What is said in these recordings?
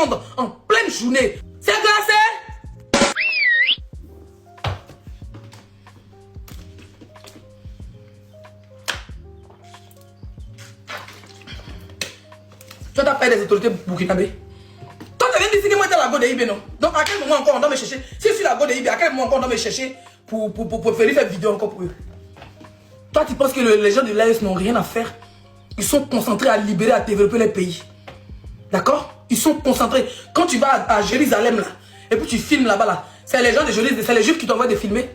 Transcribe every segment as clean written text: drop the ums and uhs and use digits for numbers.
fondre en pleine journée. C'est glacé. Tu as peur des autorités burkinabées. Toi, tu viens de dire que moi, tu es la go de IB, non? Donc, à quel moment encore on doit me chercher? Si je suis la go de IB, à quel moment encore on doit me chercher pour faire vidéo encore pour eux? Toi, tu penses que les gens de l'AES n'ont rien à faire? Ils sont concentrés à libérer, à développer les pays. D'accord? Ils sont concentrés. Quand tu vas à Jérusalem, là, et puis tu filmes là-bas, là, c'est les gens de Jérusalem, c'est les Juifs qui t'envoient de filmer.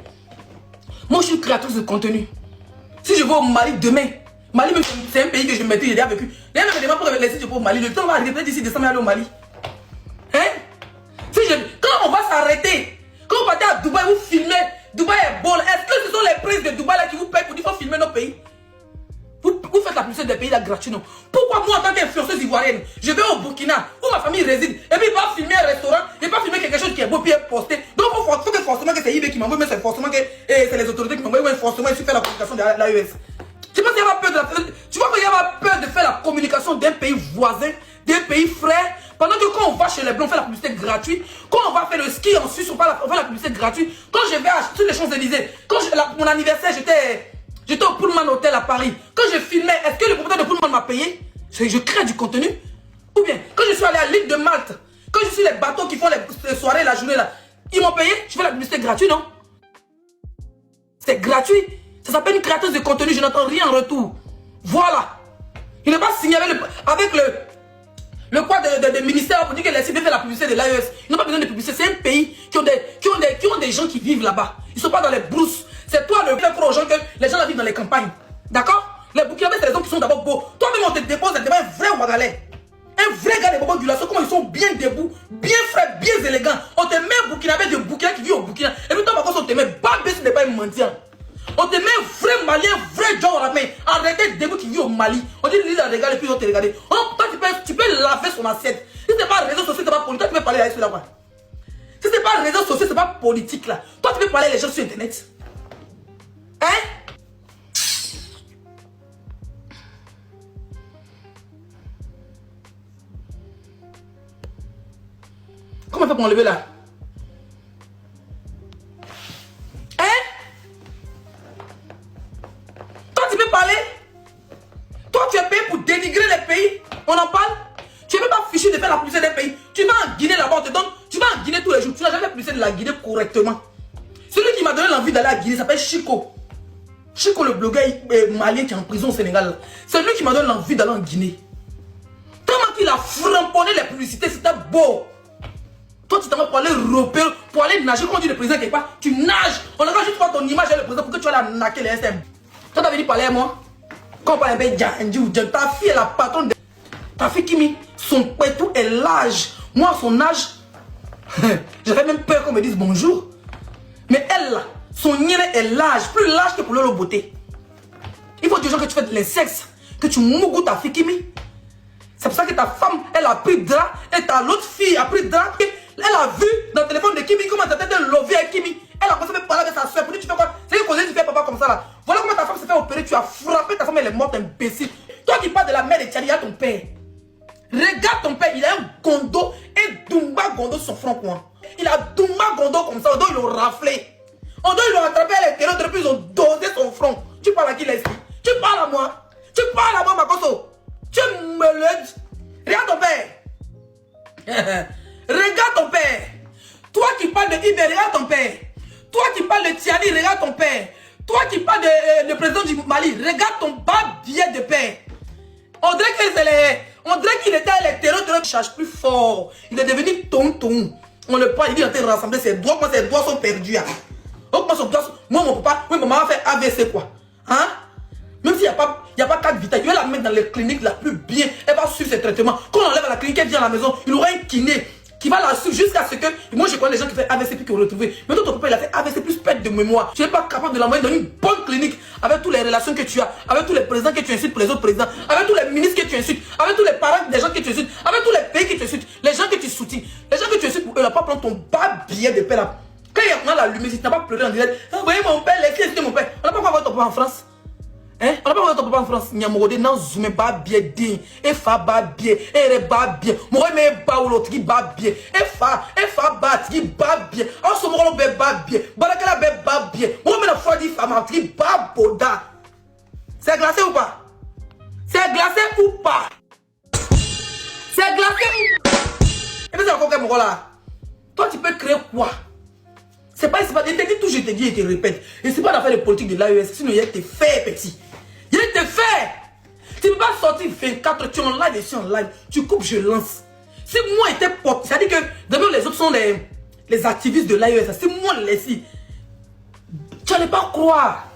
Moi, je suis créatrice de contenu. Si je vais au Mali demain, Mali, c'est un pays que je me mettais, j'ai déjà vécu. Les gens me demandent pour me laisser au Mali. Le temps va arriver, peut-être d'ici décembre, aller au Mali. Hein? Quand on va s'arrêter, quand on partait à Dubaï, vous filmez, Dubaï est beau. Est-ce que ce sont les princes de Dubaï là qui vous payent pour dire qu'il faut filmer nos pays? Vous faites la publicité des pays là gratuitement. Pourquoi moi, en tant qu'influenceuse ivoirienne, je vais au Burkina, où ma famille réside, et puis il va filmer un restaurant, il va filmer quelque chose qui est beau, puis est posté. Donc il faut que forcément que c'est IB qui m'envoie, mais c'est forcément que c'est les autorités qui m'envoient, forcément il suffit faire la communication de l'AES. Tu penses qu'il y a peur de tu vois qu'il y a peur de faire la communication d'un pays voisin, d'un pays frère, pendant que quand on va chez les Blancs, on fait la publicité gratuite. Quand on va faire le ski en Suisse, on fait la publicité gratuite. Quand je vais sur les Champs-Élysées, mon anniversaire, j'étais au Pullman Hotel à Paris. Quand je filmais, est-ce que le propriétaire de Pullman m'a payé? Je crée du contenu. Ou bien, quand je suis allé à l'île de Malte, quand je suis les bateaux qui font les soirées, la journée là, ils m'ont payé, je fais la publicité gratuite, non? C'est gratuit. Ça s'appelle une créatrice de contenu, je n'entends rien en retour. Voilà. Il n'est pas signé avec le quoi de ministère pour dire que les cibles fait la publicité de l'AES. Ils n'ont pas besoin de publicité. C'est un pays qui ont des gens qui vivent là-bas. Ils ne sont pas dans les brousses. C'est toi le faire aux gens que les gens là vivent dans les campagnes. D'accord? Les Burkinabés, c'est les gens qui sont d'abord beaux. Toi-même, on te dépose devant un vrai Ouagalais. Un vrai gars de Bobo Dioulasso, comment ils sont bien debout, bien frais, bien élégants. On te met un Burkinabé de Burkina qui vit au Burkina. Et puis toi, par contre, on te met Babé, ce n'est pas un mendiant. On te met un vrai Malien, vrai John Ramé, arrêté debout qui vit au Mali. On dit, lui, regarde, et puis on te regarde. Toi, tu peux laver son assiette. Si ce n'est pas réseau social, ce n'est pas politique, toi, tu peux parler à celui là-bas. Si ce n'est pas réseau social, ce n'est pas politique là. Toi, tu peux parler à les gens sur Internet. Hein? Comment on fait pour enlever là? Hein? Toi, tu peux parler? Toi, tu es payé pour dénigrer les pays. On en parle? Tu ne peux pas ficher de faire la publicité des pays. Tu vas en Guinée là-bas, on te donne. Tu vas en Guinée tous les jours. Tu n'as jamais fait publicité de la Guinée correctement. Celui qui m'a donné l'envie d'aller à Guinée s'appelle Chico. Chico, le blogueur malien qui est en prison au Sénégal. C'est lui qui m'a donné l'envie d'aller en Guinée. Tellement qu'il a framponné les publicités, c'était beau. Toi, tu t'en vas pour aller romper, pour aller nager. Quand on dit le président quelque part, tu nages. On a juste pas ton image avec le président pour que tu ailles naquer les SM. Toi, t'as venu parler à moi. Quand on parle avec ta fille est la patronne de... Ta fille Kimi, son pétou est l'âge. Moi, son âge, j'avais même peur qu'on me dise bonjour. Mais elle, là, son nien est l'âge, plus l'âge que pour leur beauté. Il faut dire que tu fais de l'insexe, que tu mougou ta fille Kimi. C'est pour ça que ta femme, elle a pris drap, et ta l'autre fille a pris drap. Elle a vu dans le téléphone de Kimi comment ta tête est lovée avec Kimi. Elle a commencé à parler avec sa soeur. Pour dire, tu fais quoi? C'est une cause, tu fais papa comme ça là. Voilà comment ta femme s'est fait opérer. Tu as frappé ta femme, elle est morte, imbécile. Toi qui parles de la mère de Tchadi, il y a ton père. Regarde ton père, il a un gondo et Dumba gondo sur son front coin. Il a Dumba gondo comme ça, on doit le rafler. On doit le rattraper à l'intérieur, depuis ils ont dosé son front. Tu parles à qui l'esprit? Tu parles à moi? Tu parles à moi, Makoso? Tu me le... Regarde ton père. Regarde ton père. Toi qui parles de Iber, regarde ton père. Toi qui parles de Tiani, regarde ton père. Toi qui parles de président du Mali, regarde ton bas billet de père. On dirait qu'il était à l'extérieur, il cherche plus fort. Il est devenu tonton. On le prend, il est en train de rassembler ses doigts. Moi, ses doigts sont perdus. Hein. Donc, moi, mon papa, oui, maman va faire AVC quoi. Hein? Même s'il n'y a pas 4 vitales, il va la mettre dans les cliniques la plus bien. Elle va suivre ses traitements. Quand on enlève à la clinique, elle vient à la maison, il aura un kiné qui va la suivre jusqu'à ce que... Moi, je connais les gens qui font AVC puis qui ont retrouvé. Mais toi, ton papa, il a fait AVC plus perte de mémoire. Tu n'es pas capable de l'envoyer dans une bonne clinique avec toutes les relations que tu as, avec tous les présidents que tu insultes pour les autres présidents, avec tous les ministres que tu insultes, avec tous les parents des gens que tu insultes, avec tous les pays que tu insultes, les gens que tu soutiens, les gens que tu insultes pour eux, là, pas prendre ton bas billet de paix là. Quand il y a la lumière, si tu n'as pas pleuré en direct, vous voyez mon père, les filles, c'était mon père. On n'a pas voir ton père en France. Hein? On n'a pas besoin de en France. Nyamorode, non, zoomé, ba bien, din. Et fa, ba bien. Et ba bien. Moi, mais ba ou l'autre qui ba bien. Et fa, ba, qui ba bien. En ce moment, on ba bien. Balakala, ba bien. Moi, mais la foi dit femme, qui ba boda. C'est glacé ou pas? C'est glacé ou pas? C'est glacé ou pas? Et puis, c'est encore quel là? Toi, tu peux créer quoi? C'est pas, il te dit tout, je te dis et te répète. Et c'est pas l'affaire de politique de l'AES, sinon il y a été fait, petit. Il y a été fait. Tu ne peux pas sortir 24, tu es en live et tu es en live. Tu coupes, je lance. Si moi j'étais pop, c'est-à-dire que d'abord les autres sont les activistes de l'AES. Si moi les si, tu n'allais pas croire.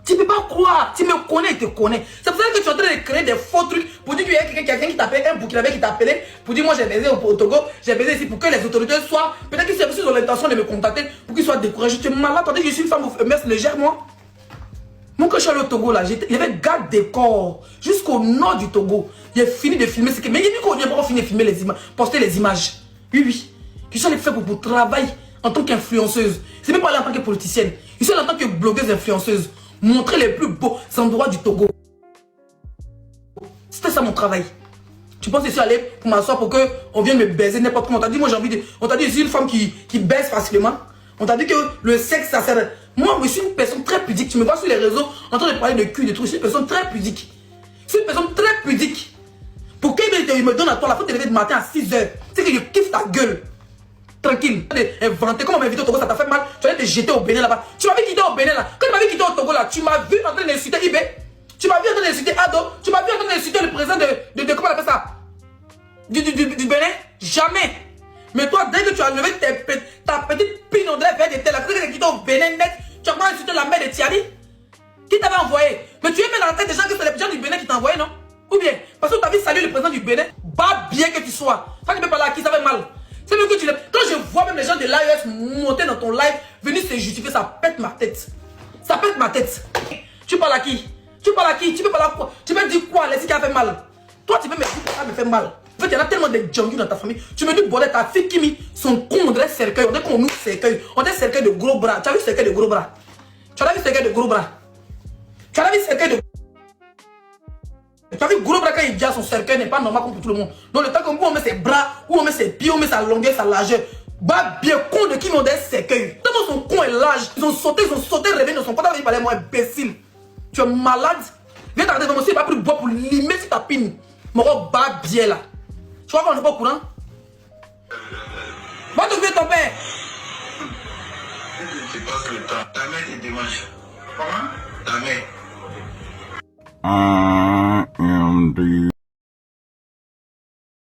Tu ne peux pas croire. Tu me connais, il te connaît. C'est pour ça que tu es en train de créer des faux trucs pour dire qu'il y a quelqu'un qui t'appelle, un Burkinabé qui t'appelait pour dire moi j'ai baisé au Togo, j'ai baisé ici pour que les autorités soient. Peut-être qu'ils ont l'intention de me contacter pour qu'ils soient découragés. Tu es malade, attendez, je suis une femme mince légère, moi. Moi, quand je suis allé au Togo, là, il y avait garde des corps jusqu'au nord du Togo. Il a fini de filmer. Mais il dit qu'on vient pas finir de filmer les images, poster les images. Oui, oui. Je suis allé faire pour travail en tant qu'influenceuse. C'est même pas là en tant que politicienne. Je suis allé en tant que blogueuse influenceuse. Montrer les plus beaux endroits du Togo. C'était ça mon travail. Tu penses que je suis allé pour m'asseoir pour qu'on vienne me baiser n'importe comment. On t'a dit, moi j'ai envie de. On t'a dit, je suis une femme qui baise facilement. On t'a dit que le sexe, ça sert. Moi, je suis une personne très pudique. Tu me vois sur les réseaux en train de parler de cul, de trucs. Je suis une personne très pudique. Je suis une personne très pudique. Pour qu'il me donne à toi la faute de lever le matin à 6 h. C'est que je kiffe ta gueule. Tranquille. Inventer comment m'inviter au Togo, ça t'a fait mal. Tu allais te jeter au Bénin là-bas. Tu m'avais quitté au Bénin là. Quand tu m'avais quitté au Togo là, tu m'as vu en train d'insulter Ibé. Tu m'as vu en train d'insulter Ado. Tu m'as vu en train d'insulter le président de comment on appelle ça? Du Bénin. Jamais. Mais toi, dès que tu as levé ta petite pine, on dirait vers des tels, là, que tu as quitté au Bénin net, tu as commencé à insulter la mère de Thierry. Qui t'avait envoyé? Mais tu es mis dans la tête des gens que c'est les gens du Bénin qui t'ont envoyé, non? Ou bien, parce que tu as vu saluer le président du Bénin, bah bien que tu sois. Quand tu peux parler à qui ça fait mal. C'est mieux que tu l'aies. Quand je vois même les gens de l'AES monter dans ton live, venir se justifier, ça pète ma tête. Ça pète ma tête. Tu parles à qui? Tu parles à qui? Tu peux parler à quoi? Tu peux dire quoi? Les filles qui a fait mal. Toi, tu peux me dire que ça me fait mal. En fait, il y en a tellement de junkies dans ta famille. Tu me dis, bon, ta fille qui mit son con, on dirait cercueil. On dirait qu'on nous cercueil. On dirait cercueil de gros bras. Tu as vu cercueil de gros bras? Tu as vu cercueil de gros bras? Tu as vu cercueil de... Tu as vu gros bras quand il dit son cercueil n'est pas normal comme pour tout le monde. Donc le temps où on met ses bras, où on met ses pieds, on met sa longueur, sa largeur. Bah bien con de qui ont des cercueils. Tellement son con est large. Ils ont sauté, réveillé dans son corps. Il fallait moi imbécile. Tu es malade. Viens t'arrêter dans mon ciel, pas pris de bois pour limer sur ta pine. Mon gars, bah bien là. Tu vois qu'on n'est pas au courant? Va te faire ton père. Tu passes le temps. Ta mère te dimanche. Comment? Ta mère.